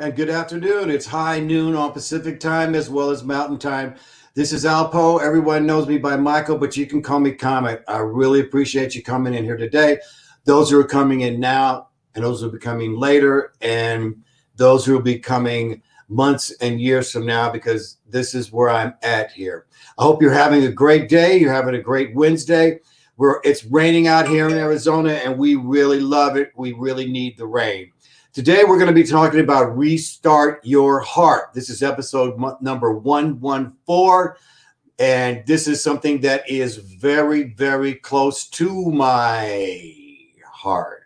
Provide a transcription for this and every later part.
and good afternoon. It's high noon on Pacific time as well as Mountain time. This is ALPOUGH. Everyone knows me by Michael, but you can call me Comet. I really appreciate you coming in here today. Those who are coming in now, and those who will be coming later, and those who will be coming months and years from now, because this is where I'm at here. I hope you're having a great day. You're having a great Wednesday. It's raining out here in Arizona, and we really love it. We really need the rain. Today, we're going to be talking about Restart Your Heart. This is episode number 114, and this is something that is very, very close to my heart.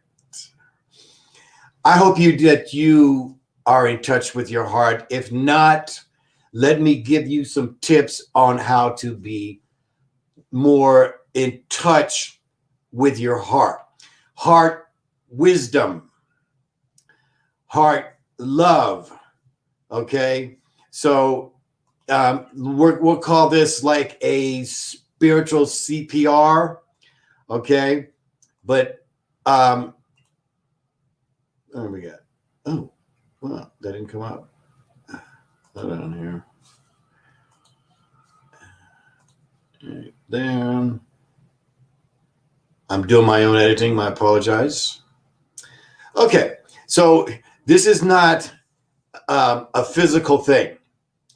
I hope that you are in touch with your heart. If not, let me give you some tips on how to be more in touch with your heart. Heart wisdom. Heart love. Okay, so we'll call this like a spiritual CPR. Okay, but what do we got? Oh, well, that didn't come up. Hold on here. Right, there. I'm doing my own editing. I apologize. Okay, so this is not a physical thing,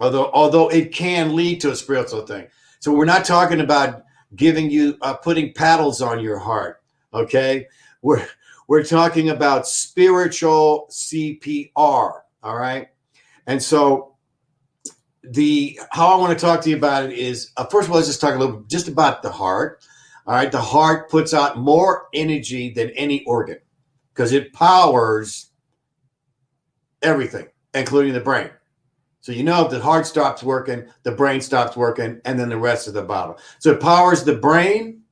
although it can lead to a spiritual thing. So we're not talking about giving you putting paddles on your heart. Okay, we're talking about spiritual CPR. All right, and so how I want to talk to you about it is first of all, let's just talk a little just about the heart. All right, the heart puts out more energy than any organ because it powers everything, including the brain. So you know if the heart stops working, the brain stops working, and then the rest of the bottle. So it powers the brain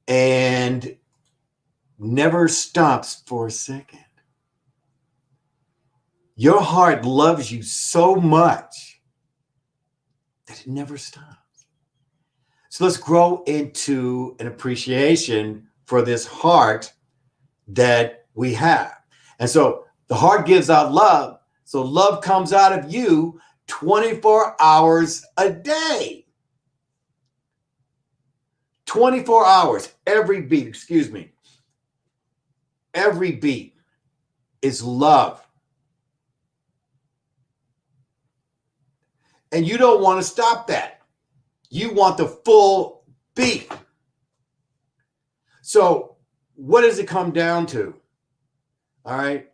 and never stops for a second. Your heart loves you so much that it never stops. So let's grow into an appreciation for this heart that we have. And so the heart gives out love. So love comes out of you 24 hours a day. 24 hours, every beat, every beat is love. And you don't want to stop that. You want the full beat. So what does it come down to? All right.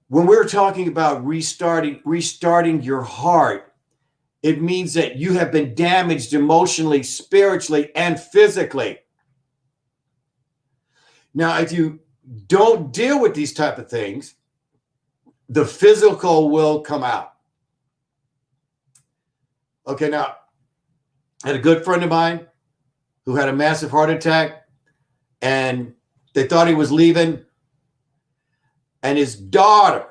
When we're talking about restarting your heart, it means that you have been damaged emotionally, spiritually, and physically. Now, if you don't deal with these type of things, the physical will come out. Okay, now, I had a good friend of mine who had a massive heart attack, and they thought he was leaving. And his daughter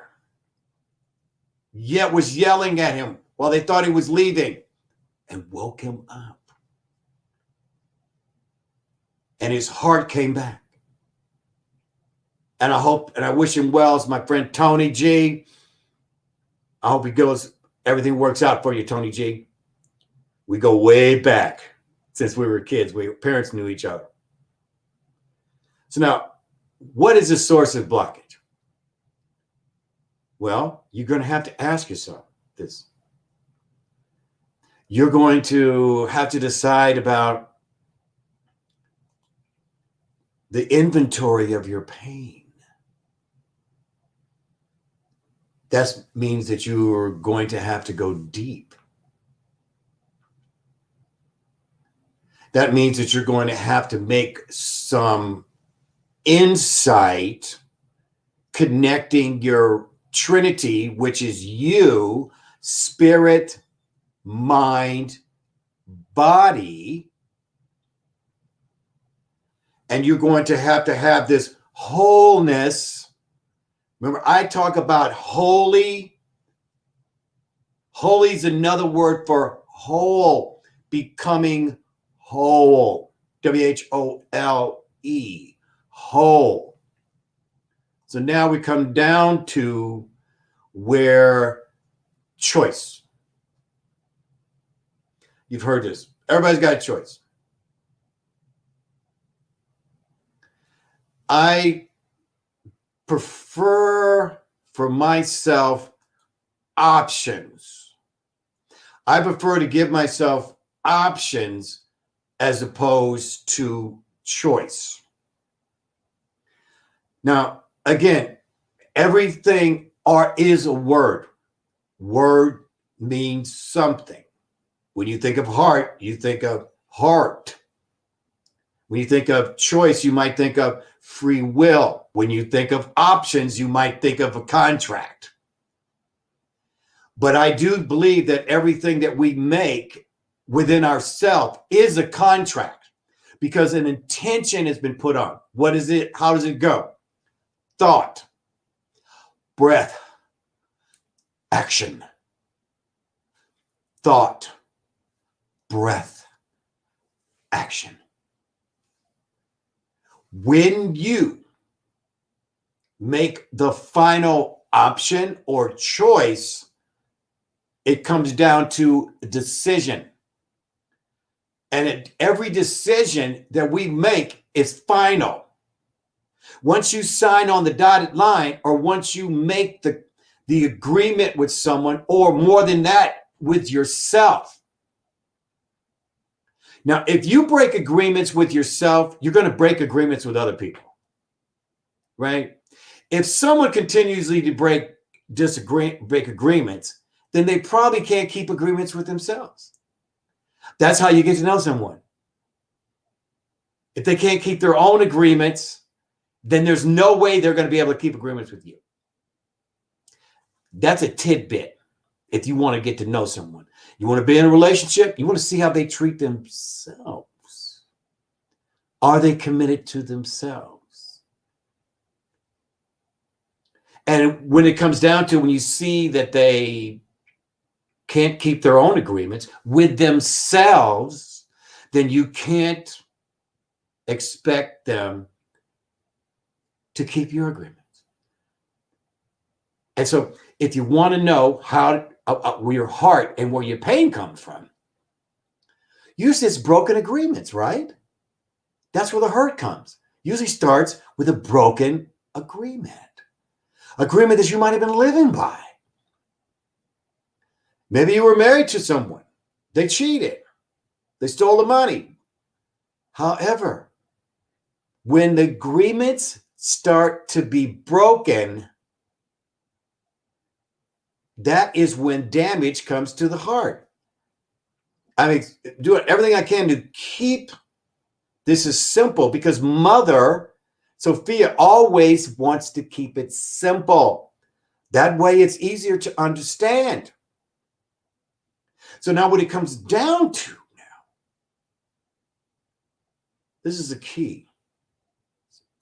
was yelling at him while they thought he was leaving and woke him up. And his heart came back. And I wish him well. It's my friend Tony G. I hope everything works out for you, Tony G. We go way back since we were kids. Parents knew each other. So now, what is the source of blockage? Well, you're going to have to ask yourself this. You're going to have to decide about the inventory of your pain. That means that you are going to have to go deep. That means that you're going to have to make some insight connecting your Trinity, which is you, spirit, mind, body. And you're going to have this wholeness. Remember, I talk about holy. Holy is another word for whole, becoming whole. W-H-O-L-E, whole. So now we come down to where choice. You've heard this. Everybody's got a choice. I prefer for myself options. I prefer to give myself options as opposed to choice. Now, again, everything is a word. Word means something. When you think of heart, you think of heart. When you think of choice, you might think of free will. When you think of options, you might think of a contract. But I do believe that everything that we make within ourselves is a contract because an intention has been put on. What is it? How does it go? Thought, breath, action. Thought, breath, action. When you make the final option or choice, it comes down to a decision. And every decision that we make is final. Once you sign on the dotted line, or once you make the agreement with someone, or more than that, with yourself. Now, if you break agreements with yourself, you're going to break agreements with other people, right? If someone continuously to break agreements, then they probably can't keep agreements with themselves. That's how you get to know someone. If they can't keep their own agreements, then there's no way they're going to be able to keep agreements with you. That's a tidbit if you want to get to know someone. You want to be in a relationship, you want to see how they treat themselves. Are they committed to themselves? And when it comes down to when you see that they can't keep their own agreements with themselves, then you can't expect them to keep your agreements. And so if you want to know how where your heart and where your pain comes from, usually it's broken agreements, right? That's where the hurt comes. Usually starts with a broken agreement. Agreement that you might have been living by. Maybe you were married to someone. They cheated. They stole the money. However, when the agreements start to be broken, that is when damage comes to the heart. I mean, doing everything I can to keep this is simple because Mother Sophia always wants to keep it simple. That way it's easier to understand. So now what it comes down to now, this is the key.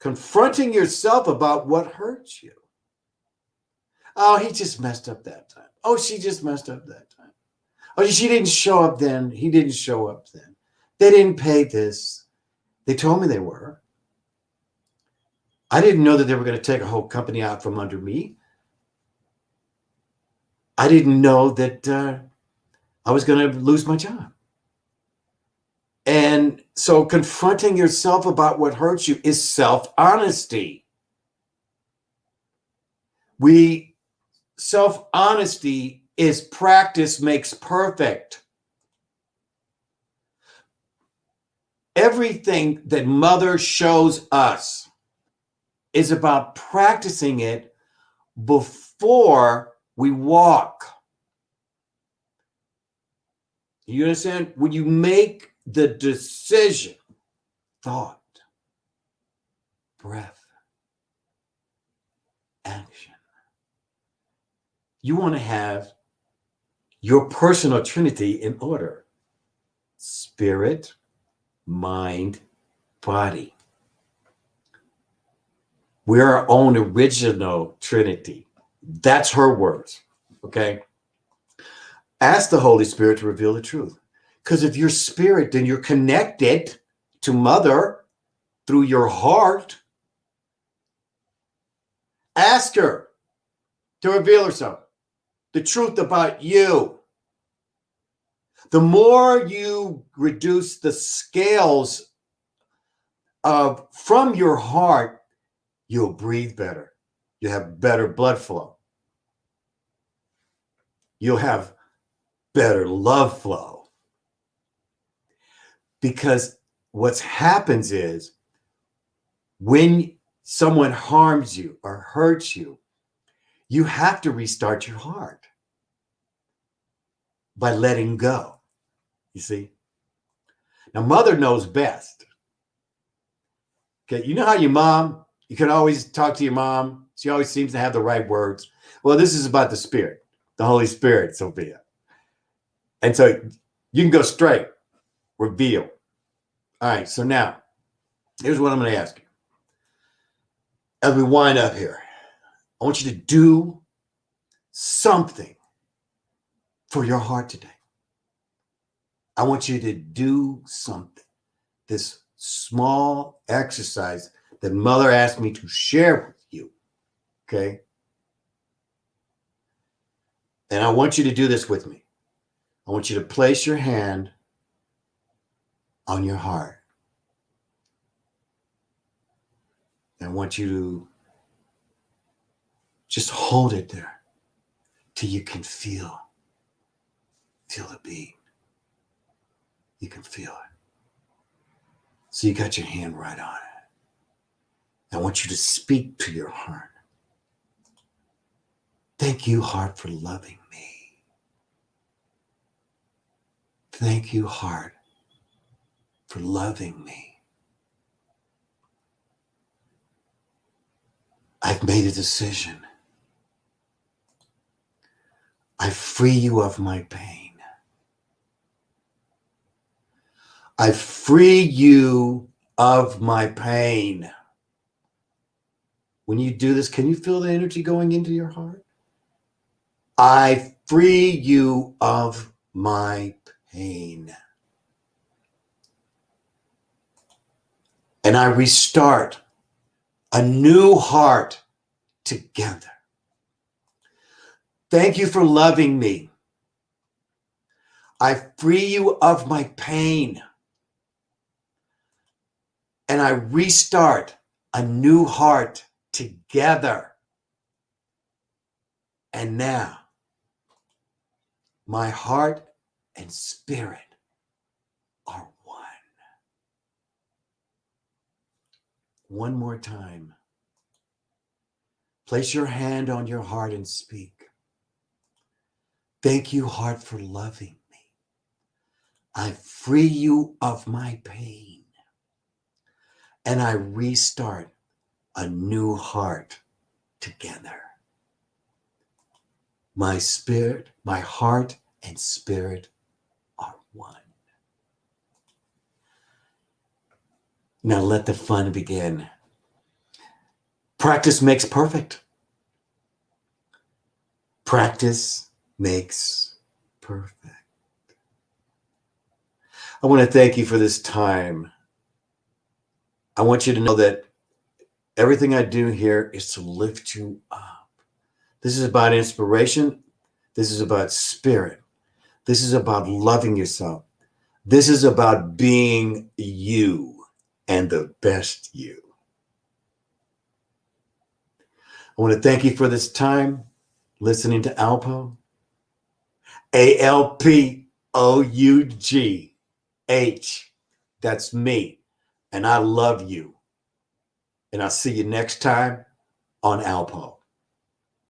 Confronting yourself about what hurts you. Oh, he just messed up that time. Oh, she just messed up that time. Oh, she didn't show up then. He didn't show up then. They didn't pay this. They told me they were. I didn't know that they were going to take a whole company out from under me. I didn't know that I was going to lose my job. And so confronting yourself about what hurts you is self-honesty. Self-honesty is practice makes perfect. Everything that Mother shows us is about practicing it before we walk. You understand? When you make the decision, thought, breath, action. You want to have your personal trinity in order. Spirit, mind, body. We're our own original trinity. That's her words, okay? Ask the Holy Spirit to reveal the truth. Because if you're spirit, then you're connected to Mother through your heart. Ask her to reveal herself, the truth about you. The more you reduce the scales from your heart, you'll breathe better. You'll have better blood flow. You'll have better love flow. Because what happens is when someone harms you or hurts you, you have to restart your heart by letting go. You see? Now, mother knows best. Okay, you know how your mom, you can always talk to your mom. She always seems to have the right words. Well, this is about the Spirit, the Holy Spirit, Sophia. And so you can go straight, reveal. All right, so now, here's what I'm going to ask you. As we wind up here, I want you to do something for your heart today. I want you to do something. This small exercise that mother asked me to share with you. Okay? And I want you to do this with me. I want you to place your hand on your heart. And I want you to just hold it there till you can feel the beat. You can feel it. So you got your hand right on it. I want you to speak to your heart. Thank you, heart, for loving me. Thank you, heart, for loving me. I've made a decision. I free you of my pain. I free you of my pain. When you do this, can you feel the energy going into your heart? I free you of my pain. And I restart a new heart together. Thank you for loving me. I free you of my pain. And I restart a new heart together. And now, my heart and spirit are one. One more time. Place your hand on your heart and speak. Thank you, heart, for loving me. I free you of my pain. And I restart a new heart together. My spirit, my heart and spirit are one. Now let the fun begin. Practice makes perfect. Practice makes perfect. I want to thank you for this time. I want you to know that everything I do here is to lift you up. This is about inspiration. This is about spirit. This is about loving yourself. This is about being you and the best you. I want to thank you for this time listening to ALPOUGH. ALPOUGH. That's me. And I love you. And I'll see you next time on ALPOUGH.